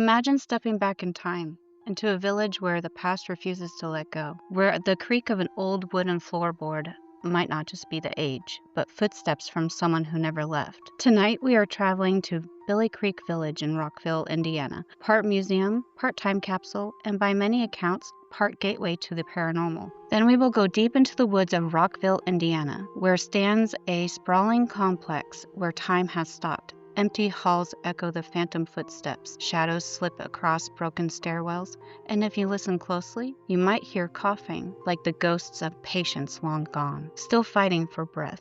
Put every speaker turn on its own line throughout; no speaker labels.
Imagine stepping back in time into a village where the past refuses to let go, where the creak of an old wooden floorboard might not just be the age, but footsteps from someone who never left. Tonight we are traveling to Billie Creek Village in Rockville, Indiana, part museum, part time capsule, and by many accounts, part gateway to the paranormal. Then we will go deep into the woods of Rockville, Indiana, where stands a sprawling complex where time has stopped. Empty halls echo the phantom footsteps, shadows slip across broken stairwells, and if you listen closely, you might hear coughing like the ghosts of patients long gone, still fighting for breath.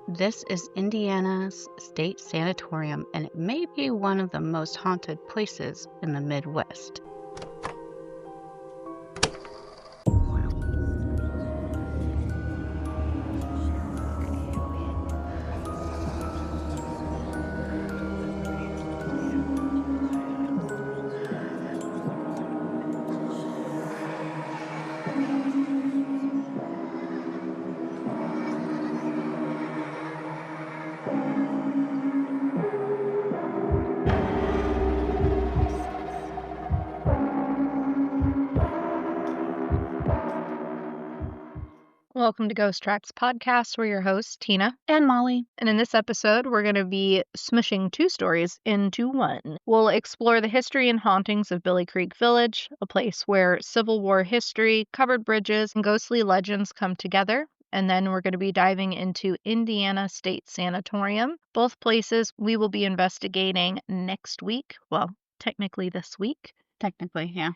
This is Indiana's State Sanitorium, and it may be one of the most haunted places in the Midwest.
Welcome to Ghost Tracks Podcast. We're your hosts, Tina
And Molly.
And in this episode, we're going to be smushing two stories into one. We'll explore the history and hauntings of Billie Creek Village, a place where Civil War history, covered bridges, and ghostly legends come together. And then we're going to be diving into Indiana State Sanitorium, both places we will be investigating next week. Well, technically this week.
Technically, yeah.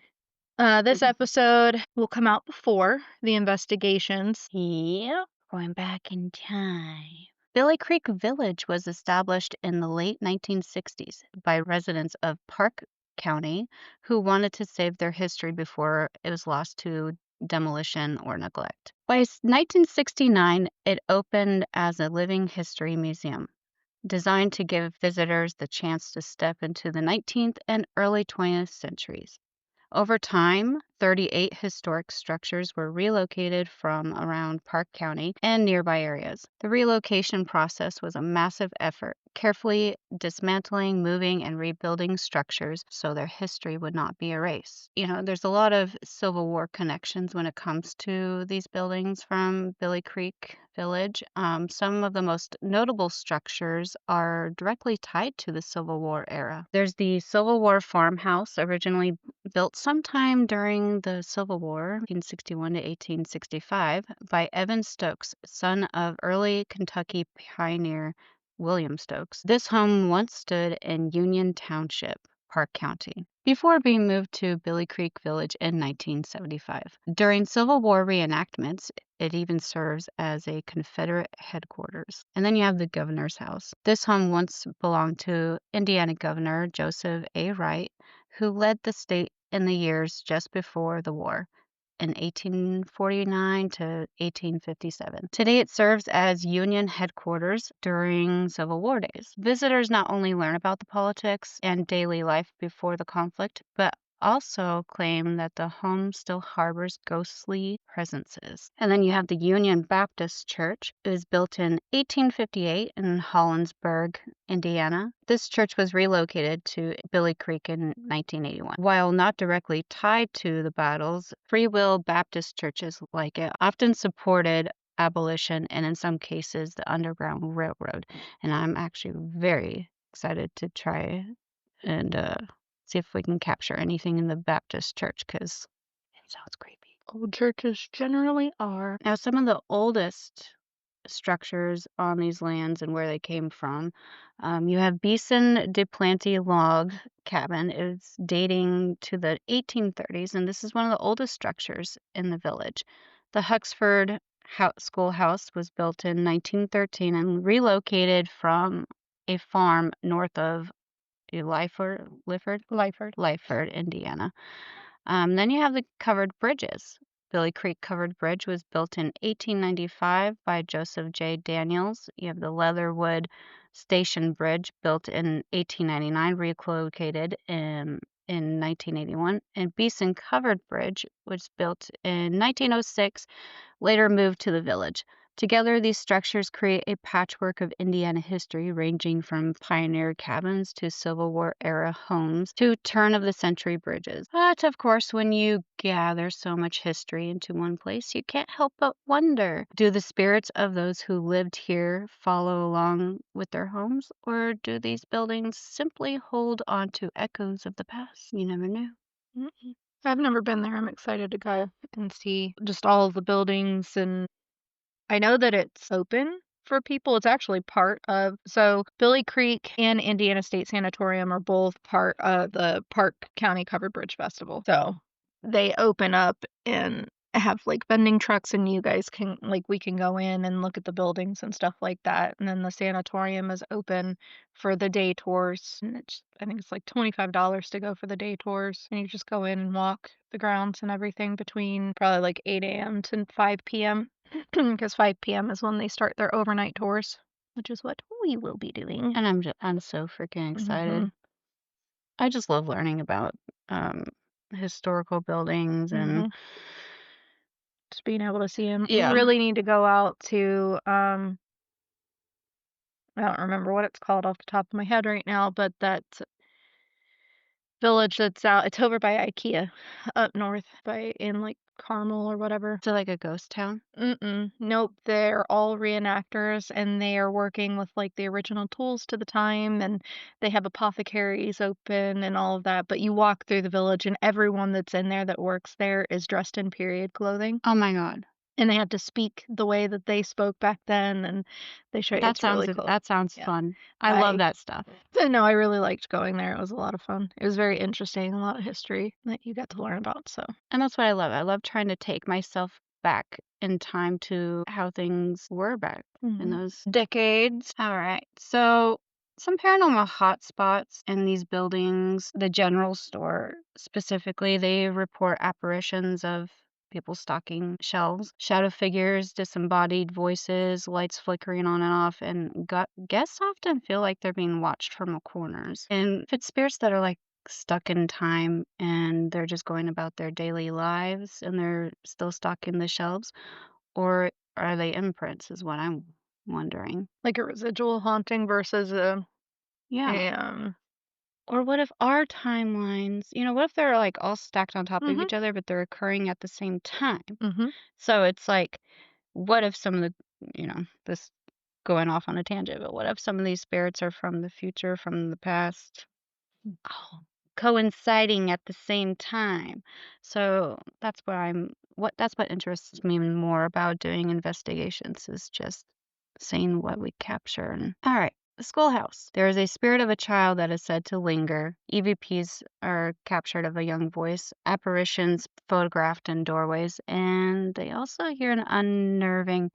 This episode will come out before the investigations.
Yeah, going back in time. Billie Creek Village was established in the late 1960s by residents of Parke County who wanted to save their history before it was lost to demolition or neglect. By 1969, it opened as a living history museum, designed to give visitors the chance to step into the 19th and early 20th centuries. Over time, 38 historic structures were relocated from around Parke County and nearby areas. The relocation process was a massive effort, carefully dismantling, moving, and rebuilding structures so their history would not be erased. You know, there's a lot of Civil War connections when it comes to these buildings from Billie Creek Village. Some of the most notable structures are directly tied to the Civil War era. There's the Civil War farmhouse, originally built sometime during the Civil War, 1861 to 1865, by Evan Stokes, son of early Kentucky pioneer William Stokes. This home once stood in Union Township, Parke County, before being moved to Billie Creek Village in 1975. During Civil War reenactments, it even serves as a Confederate headquarters. And then you have the governor's house. This home once belonged to Indiana Governor Joseph A. Wright, who led the state in the years just before the war, in 1849 to 1857. Today it serves as Union headquarters during Civil War days. Visitors not only learn about the politics and daily life before the conflict, but also claim that the home still harbors ghostly presences. And then you have the Union Baptist Church. It was built in 1858 in Hollinsburg, Indiana. This church was relocated to Billie Creek in 1981. While not directly tied to the battles, Free Will Baptist churches like it often supported abolition and in some cases the Underground Railroad. And I'm actually very excited to try and see if we can capture anything in the Baptist church because it sounds creepy.
Old churches generally are.
Now, some of the oldest structures on these lands and where they came from, you have Beeson de Planty log cabin. It's dating to the 1830s, and this is one of the oldest structures in the village. The Huxford Schoolhouse was built in 1913 and relocated from a farm north of Lyford, Indiana. Then you have the covered bridges. Billie Creek Covered Bridge was built in 1895 by Joseph J. Daniels. You have the Leatherwood Station Bridge built in 1899, relocated in 1981. And Beeson Covered Bridge was built in 1906, later moved to the village. Together, these structures create a patchwork of Indiana history ranging from pioneer cabins to Civil War era homes to turn of the century bridges. But of course, when you gather so much history into one place, you can't help but wonder, do the spirits of those who lived here follow along with their homes, or do these buildings simply hold on to echoes of the past? You never know.
Mm-mm. I've never been there. I'm excited to go and see just all of the buildings, and I know that it's open for people. It's actually part of Billie Creek and Indiana State Sanatorium are both part of the Parke County Covered Bridge Festival. So they open up and have like vending trucks, and you guys can we can go in and look at the buildings and stuff like that. And then the sanatorium is open for the day tours. And I think it's like $25 to go for the day tours. And you just go in and walk the grounds and everything between probably like 8 a.m. to 5 p.m. because 5 p.m. is when they start their overnight tours, which is what we will be doing.
And I'm so freaking excited.
Hmm.
I just love learning about um historical buildings and
Hmm. Just being able to see them. We
yeah.
really need to go out to I don't remember what it's called off the top of my head right now, but that village that's out, it's over by IKEA, up north by in like Carmel or whatever.
To like a ghost town.
Mm-mm. Nope, they're all reenactors and they are working with like the original tools to the time, and they have apothecaries open and all of that. But you walk through the village and everyone that's in there that works there is dressed in period clothing.
Oh my god.
And they have to speak the way that they spoke back then, and they show you. It's really cool.
That sounds
Yeah.
fun. I love
I
that stuff.
no, I really liked going there. It was a lot of fun. It was very interesting, a lot of history that you got to learn about. So,
And that's what I love. I love trying to take myself back in time to how things were back in
mhm.
those decades. All right. So, some paranormal hotspots in these buildings, the general store specifically, they report apparitions of people stocking shelves, shadow figures, disembodied voices, lights flickering on and off, and guests often feel like they're being watched from the corners. And if it's spirits that are like stuck in time and they're just going about their daily lives and they're still stocking the shelves, or are they imprints is what I'm wondering.
Like a residual haunting versus
Yeah.
a
Or what if our timelines, what if they're like all stacked on top of
mhm,
each other, but they're occurring at the same time?
mhm.
So it's like, what if some of this going off on a tangent, but what if some of these spirits are from the future, from the past? Oh, coinciding at the same time. So that's what interests me more about doing investigations is just seeing what we capture. And all right, the schoolhouse. There is a spirit of a child that is said to linger. EVPs are captured of a young voice, apparitions photographed in doorways, and they also hear an unnerving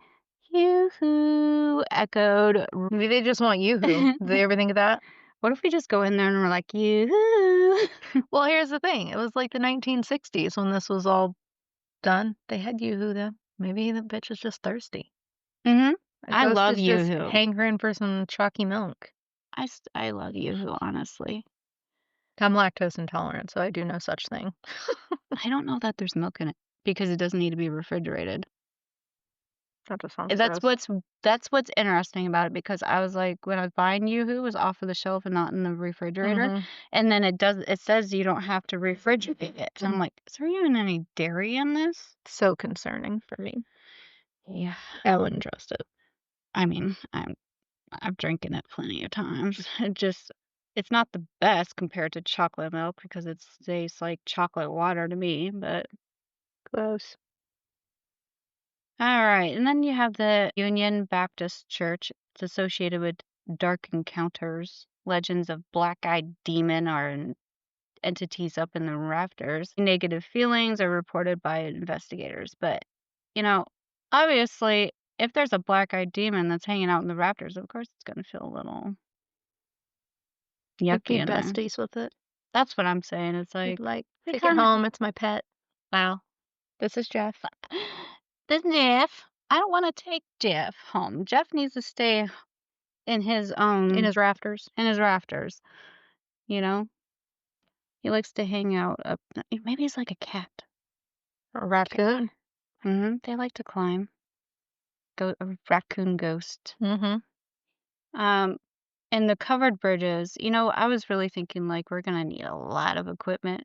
yoo-hoo echoed.
Maybe they just want YooHoo. Did they ever think of that?
What if we just go in there and we're like, yoo-hoo?
Well, here's the thing. It was like the 1960s when this was all done. They had YooHoo then. Maybe the bitch is just thirsty.
Mhm.
A
I
ghost
love
is just
yoo-hoo.
hankering for some chalky milk.
I love yoo-hoo, honestly.
I'm lactose intolerant, so I do no such thing.
I don't know that there's milk in it because it doesn't need to be refrigerated.
That just sounds
Eh, That's
gross.
what's that's what's interesting about it because I was like, when I was buying yoo-hoo, it was off of the shelf and not in the refrigerator.
Mhm.
And then it says you don't have to refrigerate it. And I'm like, is there even any dairy in this?
So concerning for me.
Yeah.
I wouldn't trust it.
I mean, I've drinking it plenty of times. It's not the best compared to chocolate milk because it tastes like chocolate water to me, but
Gross.
all right. And then you have the Union Baptist Church. It's associated with dark encounters, legends of black-eyed demon or entities up in the rafters. Negative feelings are reported by investigators, but you know, obviously, if there's a black-eyed demon that's hanging out in the rafters, of course it's going to feel a little
I'd
yucky
be
in there.
besties with it.
That's what I'm saying. It's
I'd be
like
like,
they
take it
kind of
home. It's my pet.
wow.
This is Jeff.
This Jeff, I don't want to take Jeff home. Jeff needs to stay in his
In
own
his rafters.
in his rafters. You know, he likes to hang out up. Maybe he's like a cat.
A raccoon.
They like to climb. a raccoon ghost.
Mhm.
Um, and the covered bridges, I was really thinking like we're gonna need a lot of equipment.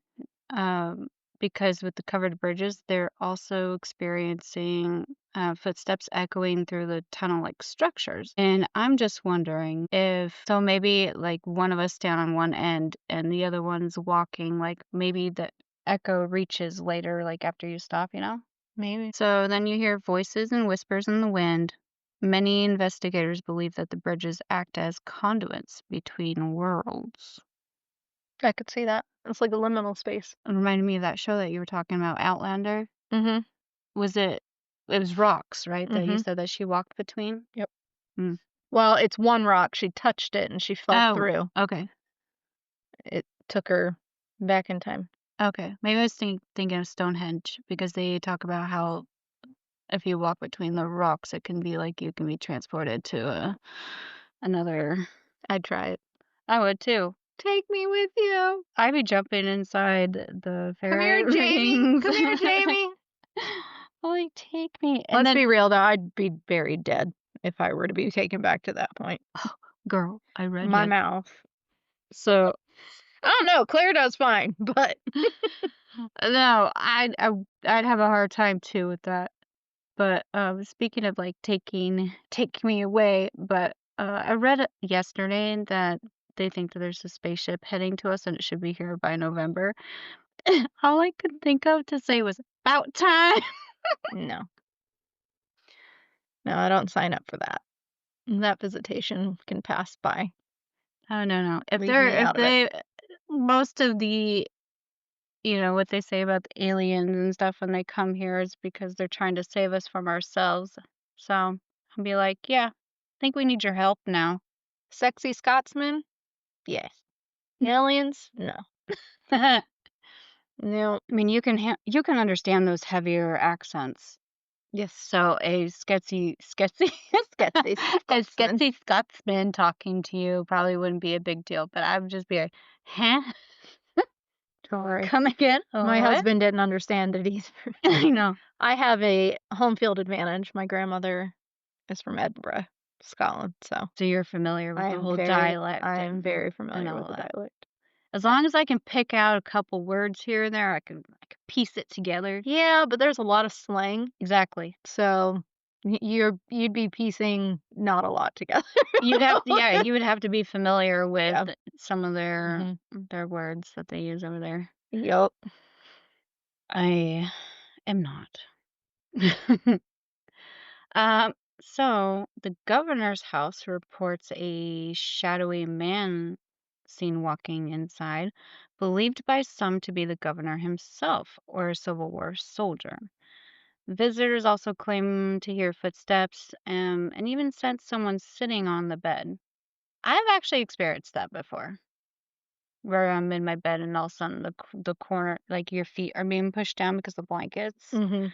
Um, because with the covered bridges, they're also experiencing footsteps echoing through the tunnel-like structures. And I'm just wondering if, so maybe like one of us down on one end and the other one's walking, like maybe the echo reaches later, like after you stop.
Maybe.
So then you hear voices and whispers in the wind. Many investigators believe that the bridges act as conduits between worlds.
I could see that. It's like a liminal space.
It reminded me of that show that you were talking about, Outlander.
Mhm.
Was it was rocks, right, that you
Mhm.
said that she walked between?
Yep.
Mm.
Well, it's one rock. She touched it and she fell
Oh,
through.
okay.
It took her back in time.
Okay. Maybe I was thinking of Stonehenge because they talk about how if you walk between the rocks, it can be like you can be transported to another.
I'd try it.
I would too.
Take me with you.
I'd be jumping inside the
Come here,
fairy
Jamie.
rings.
Come here, Jamie.
Like, take me. And
Let's
then,
be real, though. I'd be buried dead if I were to be taken back to that point.
girl, I read
My
you.
mouth.
So,
I don't know. Claire does fine, but
no, I'd have a hard time too with that. But speaking of like take me away, but I read it yesterday that they think that there's a spaceship heading to us and it should be here by November. All I could think of to say was about time.
no. No, I don't sign up for that. That visitation can pass by.
Oh no.
Leave me
If
out of it.
they most of the what they say about the aliens and stuff when they come here is because they're trying to save us from ourselves. So I'll be like, yeah, I think we need your help now.
Sexy Scotsman? Yes. Aliens? No.
I
No.
mean, you can understand those heavier accents.
Yes.
So a sketchy
Sketchy
a
Scotsman.
sketchy Scotsman talking to you probably wouldn't be a big deal, but I would just be like, huh?
Sorry.
Come again?
My
What?
husband didn't understand it either.
I know.
I have a home field advantage. My grandmother is from Edinburgh, Scotland, so
So you're familiar with the whole dialect
I am
and
very familiar with
all
the
that.
dialect.
As long as I can pick out a couple words here and there, I can piece it together.
Yeah, but there's a lot of slang,
Exactly.
so you'd be piecing not a lot together.
You would have to be familiar with
Yeah.
some of
Mhm.
their words that they use over there.
Yep.
I am not. Um, so the governor's house reports a shadowy man seen walking inside, believed by some to be the governor himself or a Civil War soldier. Visitors also claim to hear footsteps and even sense someone sitting on the bed. I've actually experienced that before, where I'm in my bed and all of a sudden the corner, like your feet are being pushed down because of blankets.
Mhm.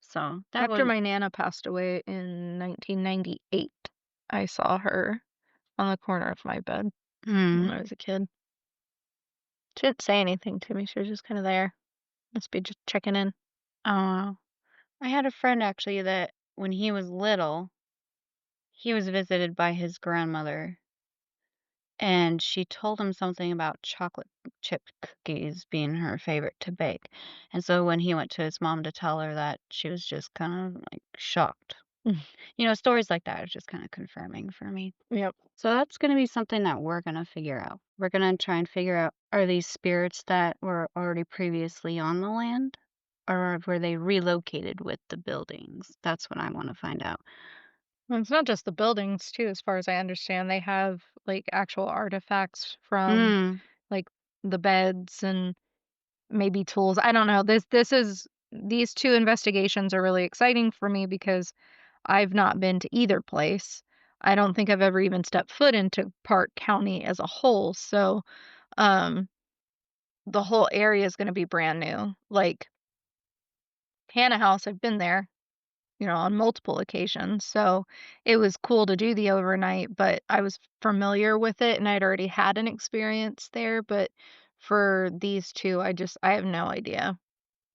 So that
After
was,
my nana passed away in 1998, I saw her on the corner of my bed when
hmm.
I was a kid. She didn't say anything to me. She was just kind of there. Must be just checking in.
Oh, I had a friend actually that when he was little, he was visited by his grandmother, and she told him something about chocolate chip cookies being her favorite to bake. And so when he went to his mom to tell her that, she was just kind of like shocked. Stories like that are just kind of confirming for me.
Yep.
So that's going to be something that we're going to figure out. We're going to try and figure out, are these spirits that were already previously on the land, or were they relocated with the buildings? That's what I want to find out.
And it's not just the buildings too, as far as I understand. They have like actual artifacts from
Mm.
like the beds and maybe tools. I don't know. These two investigations are really exciting for me because I've not been to either place. I don't think I've ever even stepped foot into Parke County as a whole. So, um, the whole area is going to be brand new. Like Hannah House, I've been there, on multiple occasions. So it was cool to do the overnight, but I was familiar with it and I'd already had an experience there. But for these two, I have no idea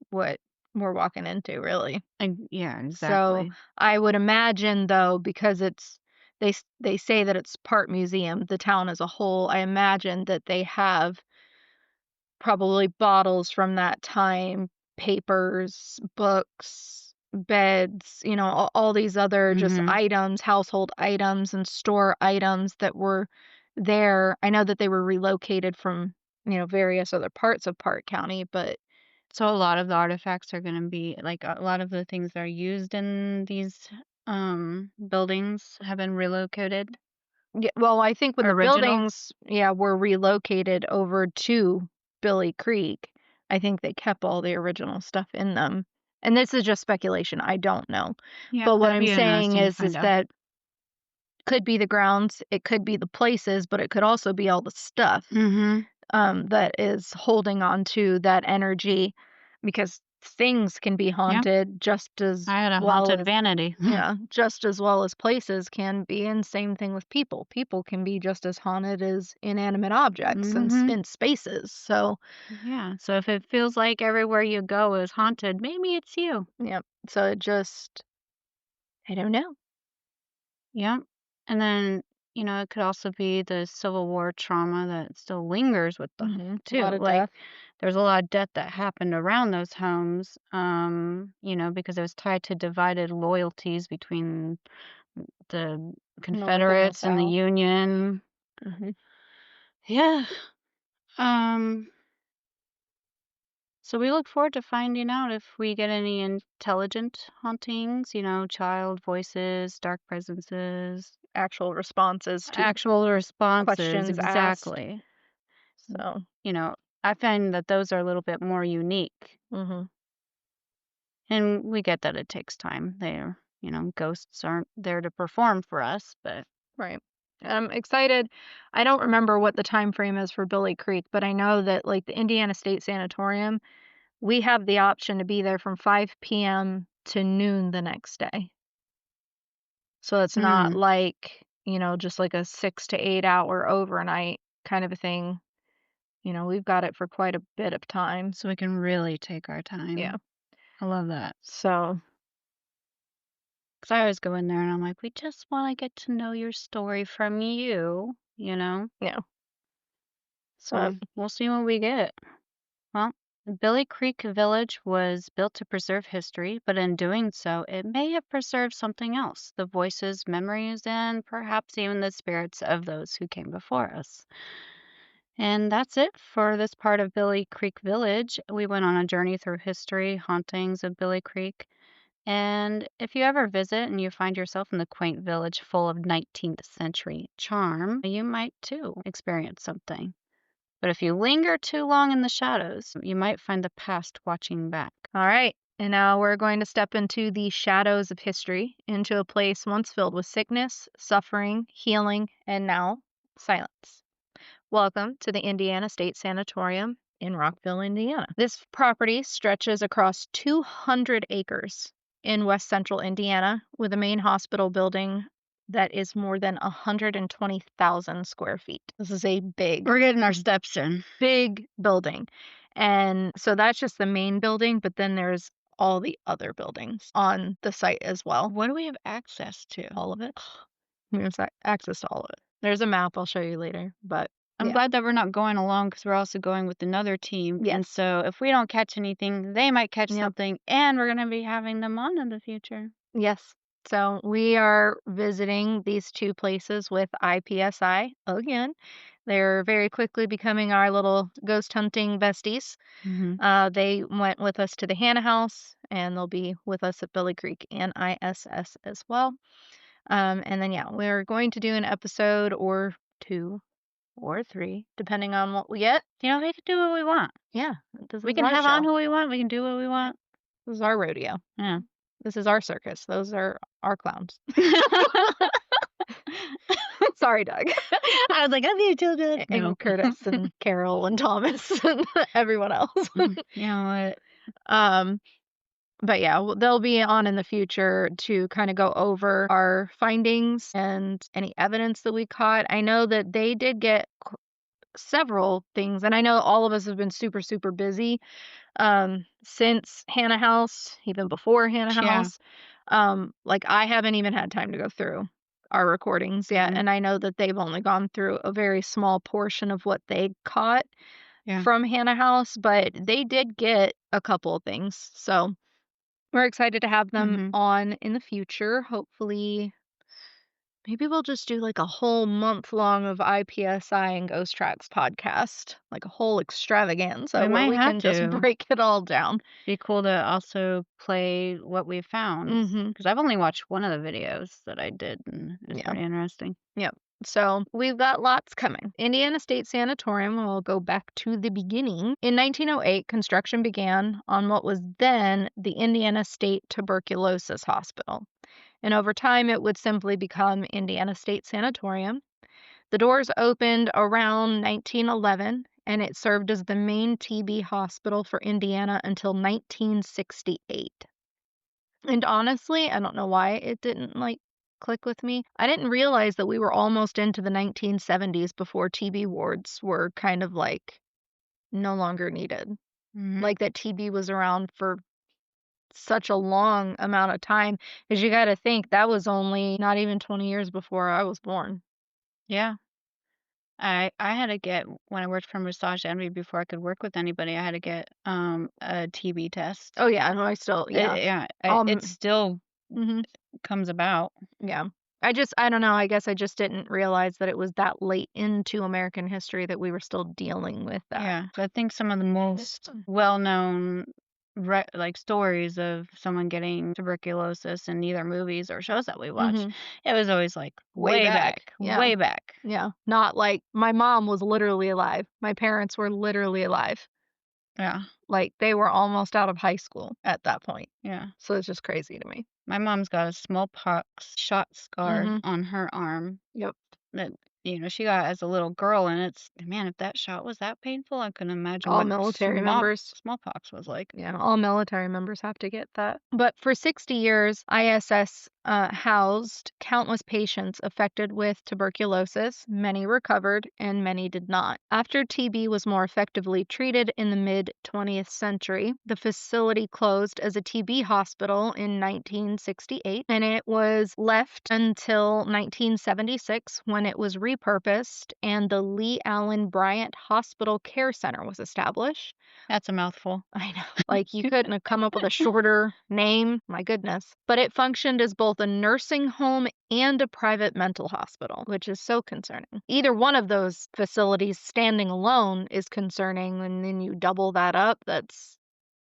what. we're walking into, really.
Yeah,
So,
exactly.
I would imagine, though, because they say that it's part museum, the town as a whole, I imagine that they have probably bottles from that time, papers, books, beds, all these other just
Mhm.
items, household items and store items that were there. I know that they were relocated from, various other parts of Parke County, but
So a lot of the artifacts are gonna be like, a lot of the things that are used in these, buildings have been relocated?
yeah, well, I think when the
Original?
buildings, yeah, were relocated over to Billie Creek, I think they kept all the original stuff in them. And this is just speculation, I don't know.
Yeah,
But what
that'd
I'm
be
saying
interesting to
is
find out.
that could be the grounds, it could be the places, but it could also be all the stuff,
Mhm.
that is holding on to that energy, because things can be
Yeah,
haunted just as
I had a
well
haunted
as,
vanity.
yeah, just as well as places can be, and same thing with people. People can be just as haunted as inanimate objects and
Mhm.
in spaces. So,
Yeah, so if it feels like everywhere you go is haunted, maybe it's you.
yeah. So it just, I don't know.
Yep. And then, it could also be the Civil War trauma that still lingers with them
A
too.
lot of
Like
death.
there's a lot of death that happened around those homes, because it was tied to divided loyalties between the
North and the
Confederates and the
South.
Union.
Hmm.
Yeah. Um, so we look forward to finding out if we get any intelligent hauntings, child voices, dark presences,
Actual responses to
actual responses.
questions asked.
Exactly.
So,
You know, I find that those are a little bit more unique.
hmm,
And we get that it takes time. Ghosts aren't there to perform for us, but
right. I'm excited. I don't remember what the time frame is for Billy Creek, but I know that like the Indiana State Sanatorium, we have the option to be there from 5 p.m. to noon the next day. So it's not
mm,
like, just like a 6 to 8 hour overnight kind of a thing. We've got it for quite a bit of time.
so we can really take our
Yeah.
time. I love that.
So,
'Cause I always go in there and I'm like, we just want to get to know your story from you.
yeah.
So we'll see what we get. Well, Billie Creek Village was built to preserve history, but in doing so, it may have preserved something else, the voices, memories, and perhaps even the spirits of those who came before us. And that's it for this part of Billie Creek Village. We went on a journey through history, hauntings of Billie Creek. And if you ever visit and you find yourself in the quaint village full of 19th century charm, you might too experience something. But if you linger too long in the shadows, you might find the past watching back.
All right. And now we're going to step into the shadows of history, into a place once filled with sickness, suffering, healing, and now silence. Welcome to the Indiana State Sanatorium in Rockville, Indiana. This property stretches across 200 acres in west central Indiana, with a main hospital building that is more than 120,000 square feet. This is a
We're getting our steps in.
big building. And so that's just the main building, but then there's all the other buildings on the site as well.
What do we have access to?
All of it. There's access to all of it. There's a map I'll show you later, but
I'm
yeah.
glad that we're not going along because we're also going with another team. And
Yes.
so if we don't catch anything, they might catch
Yep.
something, and we're going to be having them on in the future.
Yes. So we are visiting these two places with IPSI again. They're very quickly becoming our little ghost hunting besties.
Hmm.
They went with us to the Hannah House, and they'll be with us at Billy Creek and ISS as well. And then, yeah, we're going to do an episode or two or three, depending on what we get.
We can do what we want.
Yeah, this
We
is
can
our
have on
show.
who we want. We can do what we want.
This is our rodeo.
Yeah.
This is our circus. Those are our clowns. Sorry, Doug.
I was like, I need to do that. No.
And Curtis and Carol and Thomas and everyone else.
You know what?
um, but yeah, they'll be on in the future to kind of go over our findings and any evidence that we caught. I know that they did get several things, and I know all of us have been super, super busy, since Hannah House, even before Hannah
Yeah.
House. Like, I haven't even had time to go through our recordings yet,
Mhm.
and I know that they've only gone through a very small portion of what they caught
Yeah.
from Hannah House, but they did get a couple of things, so we're excited to have them
Mhm.
on in the future. Hopefully, maybe we'll just do, like, a whole month long of IPSI and Ghost Tracks podcast, like a whole extravaganza
We
where
might
we
have
can just
to.
break it all down.
Be cool to also play what we found
Mhm.
because 'cause I've only watched one of the videos that I did, and it's
Yeah.
pretty interesting.
Yep. So we've got lots coming. Indiana State Sanatorium, will go back to the beginning. In 1908, construction began on what was then the Indiana State Tuberculosis Hospital. And over time, it would simply become Indiana State Sanatorium. The doors opened around 1911, and it served as the main TB hospital for Indiana until 1968. And honestly, I don't know why it didn't, like, click with me. I didn't realize that we were almost into the 1970s before TB wards were kind of, like, no longer needed.
Mhm.
Like, that TB was around for such a long amount of time, 'cause you gotta think that was only not even 20 years before I was born.
Yeah. I had to get when I worked for Massage Envy before I could work with anybody, I had to get, a TB test.
Oh, yeah, no, I still yeah.
Yeah, it
Um
still
mhm,
comes about.
yeah. I don't know, I guess I just didn't realize that it was that late into American history that we were still dealing with that.
Yeah, so I think some of the most well-known like stories of someone getting tuberculosis in either movies or shows that we watch,
Mhm.
it was always like
Way
way
back.
back,
Yeah,
way back.
yeah. Not like my mom was literally alive. My parents were literally alive.
Yeah,
Like, they were almost out of high school at that point.
yeah.
So it's just crazy to me.
My mom's got a smallpox shot scar
Mhm.
on her arm
Yep.
that, she got as a little girl, and it's man, if that shot was that painful, I couldn't imagine
All
what
military members.
smallpox was like.
Yeah, all military members have to get that. But for 60 years, ISS housed countless patients affected with tuberculosis. Many recovered and many did not. After TB was more effectively treated in the mid 20th century, the facility closed as a TB hospital in 1968, and it was left until 1976 when it was repurposed and the Lee Allen Bryant Hospital Care Center was established.
That's a mouthful.
I know. Like, you couldn't have come up with a shorter name. My goodness. But it functioned as both a nursing home and a private mental hospital, which is so concerning. Either one of those facilities standing alone is concerning, and then you double that up. That's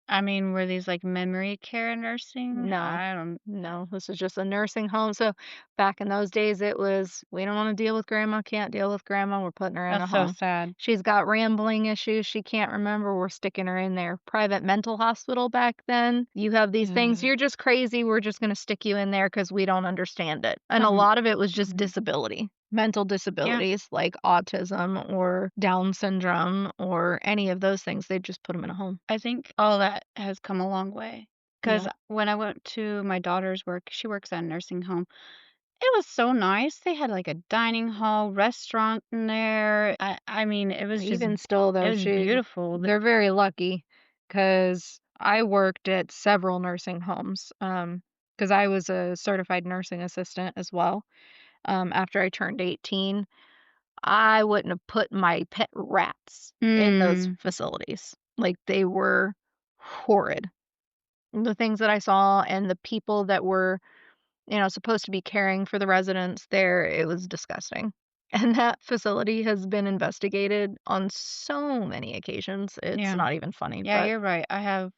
I mean, were these like memory care nursing?
no.
I don't.
No, this is just a nursing home. So back in those days, it was, we don't want to deal with grandma, can't deal with grandma, we're putting her in a
That's so
home.
sad.
She's got rambling issues, she can't remember, we're sticking her in there. Private mental hospital back then, you have these things,
Mm.
you're just crazy, we're just going to stick you in there because we don't understand it. And a
Some
lot of it was just
mhm.
disability. Mental
Yeah.
disabilities like autism or Down syndrome or any of those things, they just put them in a home.
I think all that has come a long way. Because
Yeah.
when I went to my daughter's work, she works at a nursing home. It was so nice. They had like a dining hall, restaurant in there. I mean,
Even still,
it
though,
was beautiful.
they're very lucky because I worked at several nursing homes. Because I was a certified nursing assistant as well. After I turned 18, I wouldn't have put my pet rats in those
Mm,
facilities. Like, they were horrid. The things that I saw and the people that were, supposed to be caring for the residents there, it was disgusting. And that facility has been investigated on so many occasions. It's
yeah.
not even funny,
Yeah,
but
you're right. I have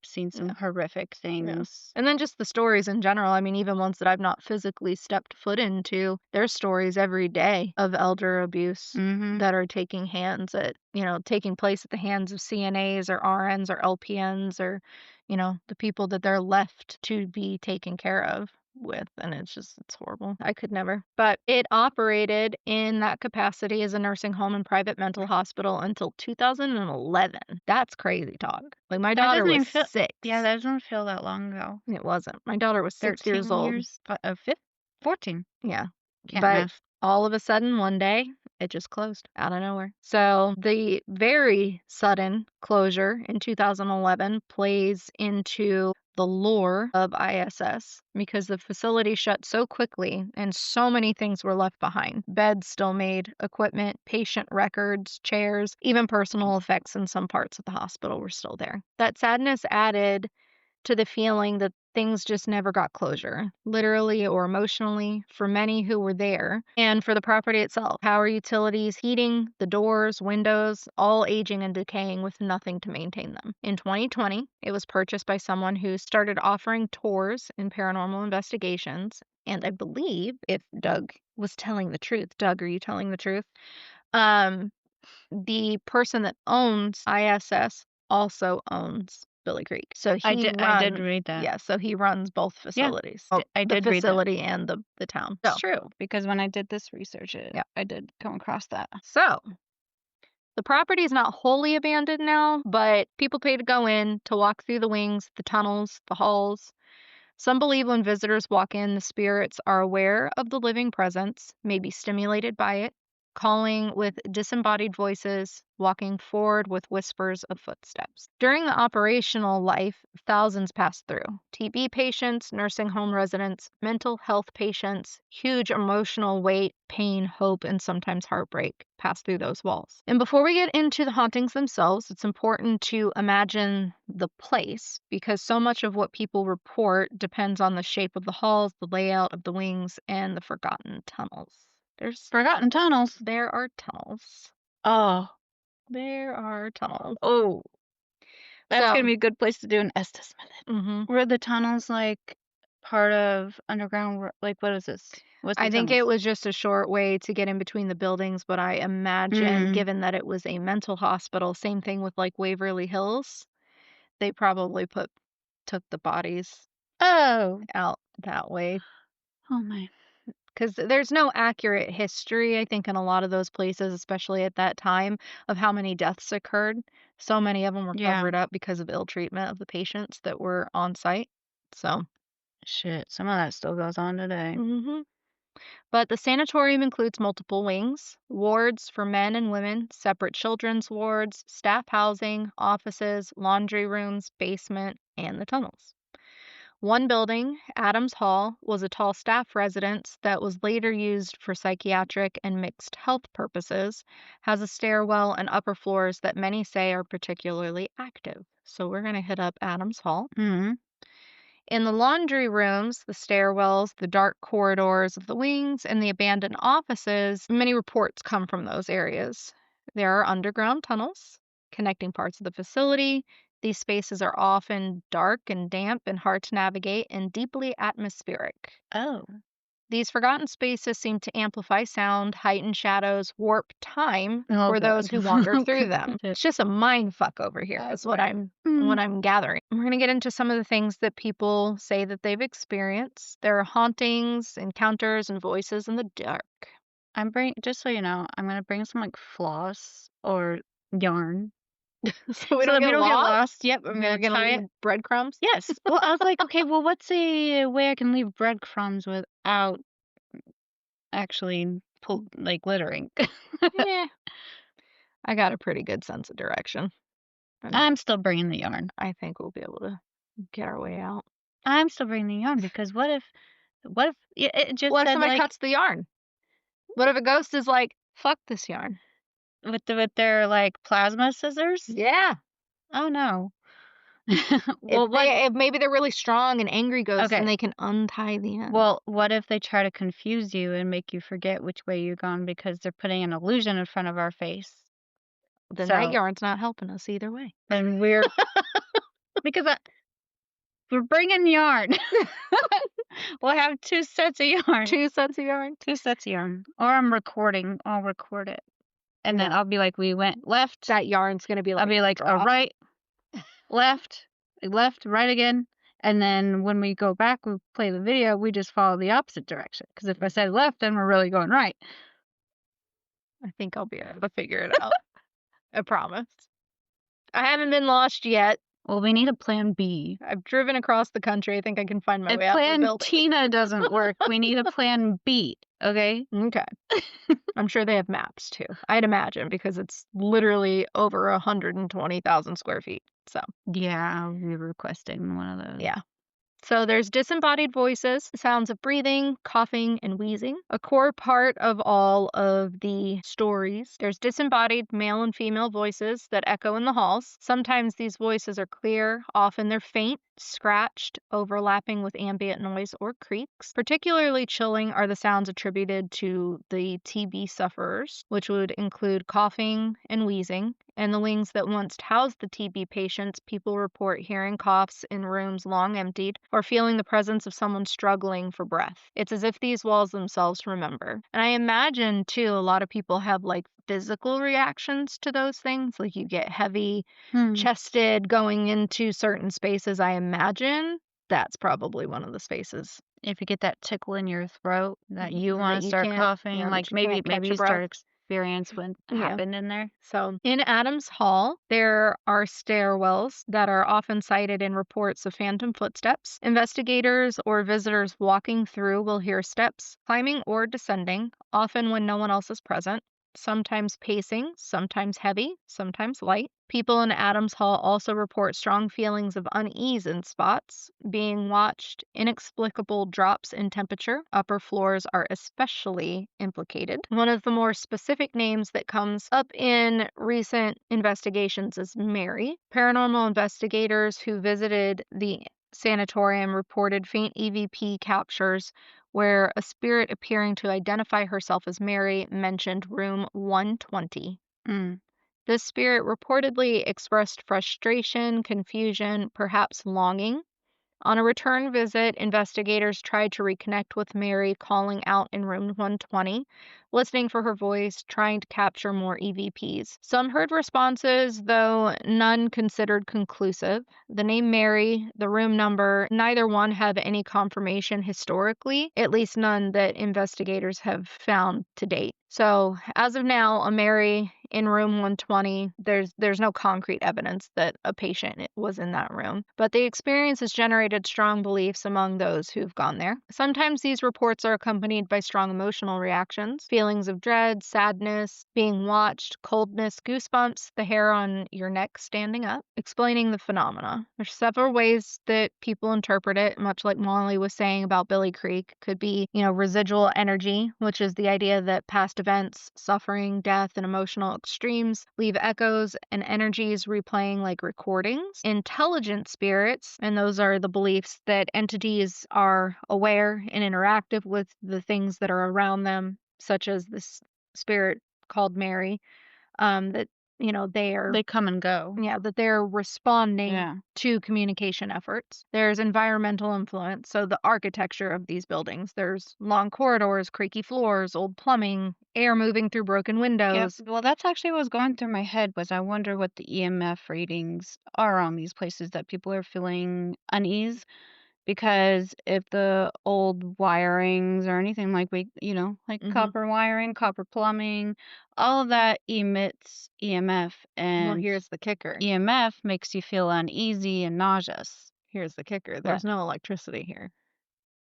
seen some
yeah,
horrific
yeah.
things.
And then just the stories in general. I mean, even ones that I've not physically stepped foot into, there's stories every day of elder abuse
Mhm.
that are taking place at the hands of CNAs or RNs or LPNs or, the people that they're left to be taken care of with, and it's horrible. I could never. But it operated in that capacity as a nursing home and private mental hospital until 2011. That's crazy talk. Like, my
That
daughter
doesn't
was
even feel yeah,
6.
that doesn't feel that long ago.
It wasn't. My daughter was 6 years
13
old.
years? 14.
Yeah.
Can't
But
math.
all of a sudden, one day, It just closed out of nowhere. So the very sudden closure in 2011 plays into the lore of ISS because the facility shut so quickly and so many things were left behind. Beds still made, equipment, patient records, chairs, even personal effects in some parts of the hospital were still there. That sadness added to the feeling that things just never got closure, literally or emotionally, for many who were there, and for the property itself. Power utilities, heating, the doors, windows, all aging and decaying with nothing to maintain them. In 2020, it was purchased by someone who started offering tours and paranormal investigations. And I believe, if Doug was telling the truth, Doug, are you telling the truth? The person that owns ISS also owns Billie Creek. So
I
he
did
runs,
read that.
yeah, so he runs both facilities.
I
The
did read that.
facility and the town.
It's
So,
true, because when I did this research,
Yeah.
I did come across that.
so the property is not wholly abandoned now, but people pay to go in, to walk through the wings, the tunnels, the halls. Some believe when visitors walk in, the spirits are aware of the living presence, may be stimulated by it, calling with disembodied voices, walking forward with whispers of footsteps. During the operational life, thousands pass through. TB patients, nursing home residents, mental health patients, huge emotional weight, pain, hope, and sometimes heartbreak pass through those walls. And before we get into the hauntings themselves, it's important to imagine the place because so much of what people report depends on the shape of the halls, the layout of the wings, and the forgotten tunnels.
Forgotten tunnels.
There are tunnels.
Oh,
There are tunnels.
oh, that's
So,
gonna be a good place to do an Estes method.
mhm.
Were the tunnels like part of underground? Like, what is this? What's the
I think
tunnels?
it was just a short way to get in between the buildings, but I imagine,
Mm.
given that it was a mental hospital, same thing with like Waverly Hills, they probably took the bodies
Oh,
out that way
oh my.
because there's no accurate history, I think, in a lot of those places, especially at that time, of how many deaths occurred. So many of them were
Yeah.
covered up because of ill treatment of the patients that were on site. So,
Shit, some of that still goes on today.
mhm. But the sanatorium includes multiple wings, wards for men and women, separate children's wards, staff housing, offices, laundry rooms, basement, and the tunnels. One building, Adams Hall, was a tall staff residence that was later used for psychiatric and mixed health purposes, has a stairwell and upper floors that many say are particularly active. So we're going to hit up Adams Hall.
Mm-hmm.
In the laundry rooms, the stairwells, the dark corridors of the wings, and the abandoned offices, many reports come from those areas. There are underground tunnels connecting parts of the facility. These spaces are often dark and damp and hard to navigate and deeply atmospheric.
Oh.
These forgotten spaces seem to amplify sound, heighten shadows, warp time
Oh,
for those
God.
who wander through them.
Shit.
It's just a mind fuck over here,
That's
is what
right.
I'm gathering. We're gonna get into some of the things that people say that they've experienced. There are hauntings, encounters, and voices in the dark.
Just so you know, I'm gonna bring some like floss or yarn.
So we
So
don't
that we
get
don't get
lost.
lost. Yep, I'm
We're
gonna
gonna
tie
leave
it.
breadcrumbs.
Yes. Well, I was like, okay, well, what's a way I can leave breadcrumbs without actually littering?
Yeah, I got a pretty good sense of direction.
I'm still bringing the yarn.
I think we'll be able to get our way out.
I'm still bringing the yarn because what if it just
What if
said
somebody
like
cuts the yarn? What if a ghost is like, fuck this yarn?
with their like plasma scissors?
Yeah.
Oh no.
If
Well, what?
if maybe they're really strong and angry ghosts
Okay.
and they can untie the end.
Well, what if they try to confuse you and make you forget which way you're gone because they're putting an illusion in front of our face?
Then that
So
yarn's not helping us either way.
then because we're bringing yarn. We'll have two sets of yarn.
2 sets of yarn.
2 sets of yarn. Or I'm recording. I'll record it. And then
No.
I'll be like, we went left.
That yarn's gonna be like
I'll be like, a
drop.
right, left, right again. And then when we go back, we play the video, we just follow the opposite direction. Because if I said left, then we're really going right.
I think I'll be able to figure it out. I promise. I haven't been lost yet.
Well, we need a plan B.
I've driven across the country. I think I can find my
If
way out of the
plan
building.
Tina doesn't work, we need a plan B. Okay.
Okay. I'm sure they have maps too. I'd imagine because it's literally over 120,000 square feet. So,
Yeah, I'll be requesting one of those.
yeah. So there's disembodied voices, sounds of breathing, coughing, and wheezing. A core part of all of the stories. There's disembodied male and female voices that echo in the halls. Sometimes these voices are clear, often they're faint, scratched, overlapping with ambient noise or creaks. Particularly chilling are the sounds attributed to the TB sufferers, which would include coughing and wheezing. In the wings that once housed the TB patients, people report hearing coughs in rooms long emptied or feeling the presence of someone struggling for breath. It's as if these walls themselves remember. And I imagine, too, a lot of people have like physical reactions to those things. Like you get heavy
Hmm.
chested going into certain spaces. I imagine that's probably one of the spaces
If you get that tickle in your throat that you
that
wanna
you
start
can't,
coughing,
that
like,
you can't
maybe
catch your
you
breath.
start experience what
Yeah.
happened in there.
So, in Adams Hall, there are stairwells that are often cited in reports of phantom footsteps. Investigators or visitors walking through will hear steps climbing or descending, often when no one else is present, sometimes pacing, sometimes heavy, sometimes light. People in Adams Hall also report strong feelings of unease in spots, being watched, inexplicable drops in temperature. Upper floors are especially implicated. One of the more specific names that comes up in recent investigations is Mary. Paranormal investigators who visited the sanatorium reported faint EVP captures where a spirit appearing to identify herself as Mary mentioned room 120.
Mm.
This spirit reportedly expressed frustration, confusion, perhaps longing. On a return visit, investigators tried to reconnect with Mary, calling out in room 120, listening for her voice, trying to capture more EVPs. Some heard responses, though none considered conclusive. The name Mary, the room number, neither one have any confirmation historically, at least none that investigators have found to date. So, as of now, a Mary in room 120, there's no concrete evidence that a patient was in that room, but the experience has generated strong beliefs among those who've gone there. Sometimes these reports are accompanied by strong emotional reactions, feelings of dread, sadness, being watched, coldness, goosebumps, the hair on your neck standing up, explaining the phenomena. There's several ways that people interpret it, much like Molly was saying about Billie Creek. Could be, residual energy, which is the idea that past events, suffering, death, and emotional extremes leave echoes and energies replaying like recordings. Intelligent spirits, and those are the beliefs that entities are aware and interactive with the things that are around them, such as this spirit called Mary, that, they are
They come and go.
yeah, that they're responding
Yeah.
to communication efforts. There's environmental influence, so the architecture of these buildings. There's long corridors, creaky floors, old plumbing, air moving through broken
Yep.
windows.
Well, that's actually what was going through my head was I wonder what the EMF readings are on these places that people are feeling unease. Because if the old wirings or anything like like
Hmm.
copper wiring, copper plumbing, all of that emits EMF,
Well,
and
here's the kicker.
EMF makes you feel uneasy and nauseous.
Here's the kicker.
What?
There's no electricity here.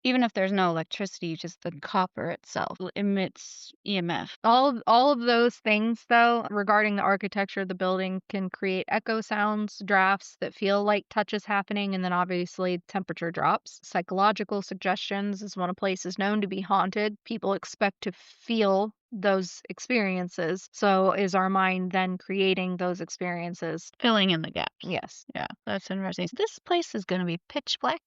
Even if there's no electricity, just the copper itself emits EMF.
All of those things, though, regarding the architecture of the building can create echo sounds, drafts that feel like touches happening, and then obviously temperature drops. Psychological suggestions is when a place is known to be haunted. People expect to feel those experiences. So is our mind then creating those experiences?
Filling in the gaps.
Yes.
Yeah, that's interesting. This place is gonna be pitch black,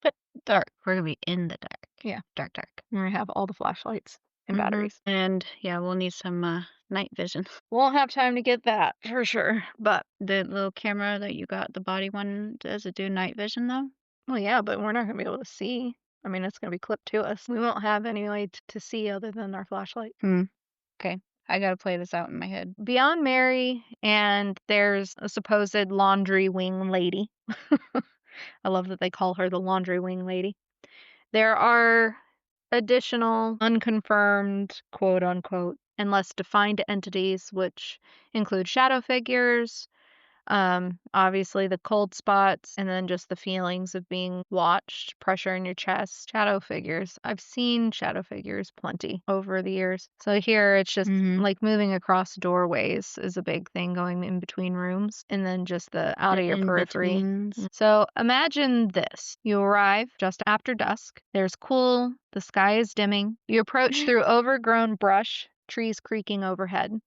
but dark. We're gonna be in the dark.
Yeah.
Dark, dark.
We're gonna have all the flashlights and batteries.
And yeah, we'll need some night vision.
Won't have time to get that for sure. But
The little camera that you got, the body one, does it do night vision though?
well, yeah, but we're not gonna be able to see. I mean, it's gonna be clipped to us. We won't have any light to see other than our flashlight.
Okay. I gotta play this out in my head.
Beyond Mary, and there's a supposed laundry wing lady. I love that they call her the laundry wing lady. There are additional unconfirmed, quote unquote, and less defined entities, which include shadow figures, Obviously the cold spots, and then just the feelings of being watched, pressure in your chest, shadow figures. I've seen shadow figures plenty over the years. So here it's just
Mhm.
like moving across doorways is a big thing, going in between rooms, and then just the out
The
of your periphery.
in-betweens.
So imagine this. You arrive just after dusk. There's cool, the sky is dimming. You approach through overgrown brush, trees creaking overhead.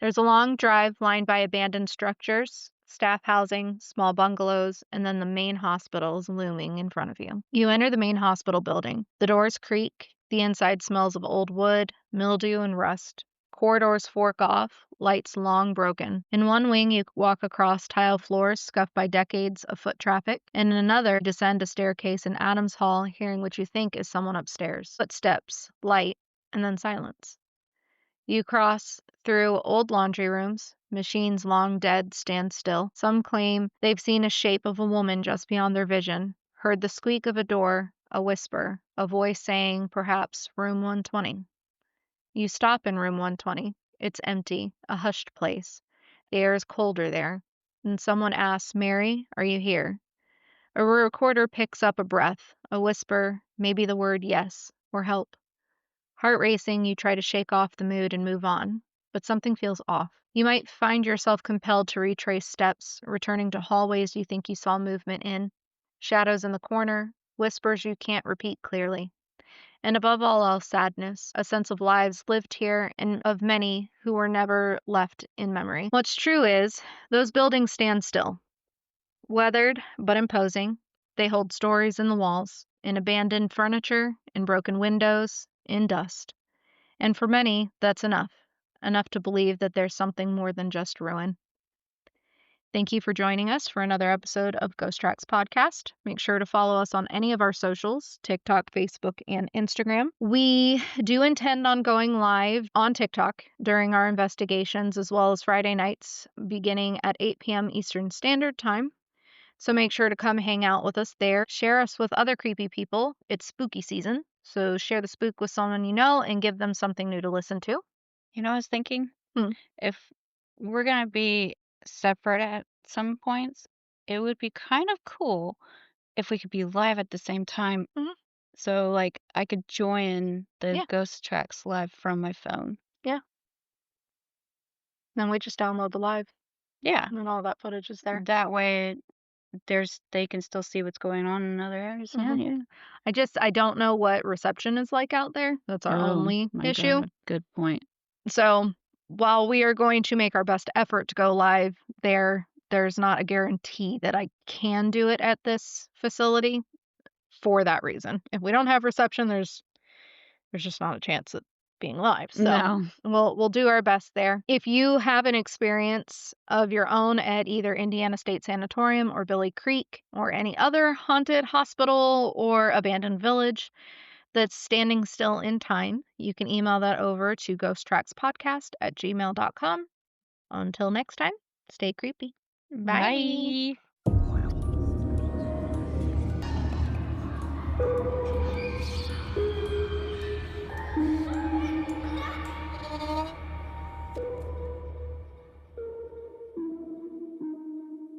There's a long drive lined by abandoned structures, staff housing, small bungalows, and then the main hospital is looming in front of you. You enter the main hospital building. The doors creak. The inside smells of old wood, mildew, and rust. Corridors fork off, lights long broken. In one wing, you walk across tile floors scuffed by decades of foot traffic, and in another, descend a staircase in Adams Hall, hearing what you think is someone upstairs. Footsteps, light, and then silence. You cross through old laundry rooms. Machines long dead stand still. Some claim they've seen a shape of a woman just beyond their vision, heard the squeak of a door, a whisper, a voice saying, perhaps, room 120. You stop in room 120. It's empty, a hushed place. The air is colder there. And someone asks, Mary, are you here? A recorder picks up a breath, a whisper, maybe the word yes, or help. Heart racing, you try to shake off the mood and move on, but something feels off. You might find yourself compelled to retrace steps, returning to hallways you think you saw movement in, shadows in the corner, whispers you can't repeat clearly. And above all else, sadness, a sense of lives lived here and of many who were never left in memory. What's true is, those buildings stand still, weathered but imposing. They hold stories in the walls, in abandoned furniture, in broken windows, in dust. And for many, that's enough. Enough to believe that there's something more than just ruin. Thank you for joining us for another episode of Ghost Tracks Podcast. Make sure to follow us on any of our socials, TikTok, Facebook, and Instagram. We do intend on going live on TikTok during our investigations, as well as Friday nights beginning at 8 p.m. Eastern Standard Time. So make sure to come hang out with us there. Share us with other creepy people. It's spooky season, so share the spook with someone you know and give them something new to listen to.
You know, I was thinking,
Hmm.
if we're gonna be separate at some points, it would be kind of cool if we could be live at the same time.
Mhm.
So, like, I could join the
Yeah,
Ghost Tracks live from my phone.
yeah. Then we just download the live,
Yeah.
and all that footage is there.
That way they can still see what's going on in other areas. Yeah,
hmm
yeah.
I don't know what reception is like out there. That's our
Oh
only
my
issue.
God. Good point.
So while we are going to make our best effort to go live there, there's not a guarantee that I can do it at this facility for that reason. If we don't have reception, there's just not a chance at being live. So
No.
we'll do our best there. If you have an experience of your own at either Indiana State Sanatorium or Billie Creek or any other haunted hospital or abandoned village that's standing still in time, you can email that over to ghosttrackspodcast@gmail.com. Until next time, stay creepy. Bye.
Bye.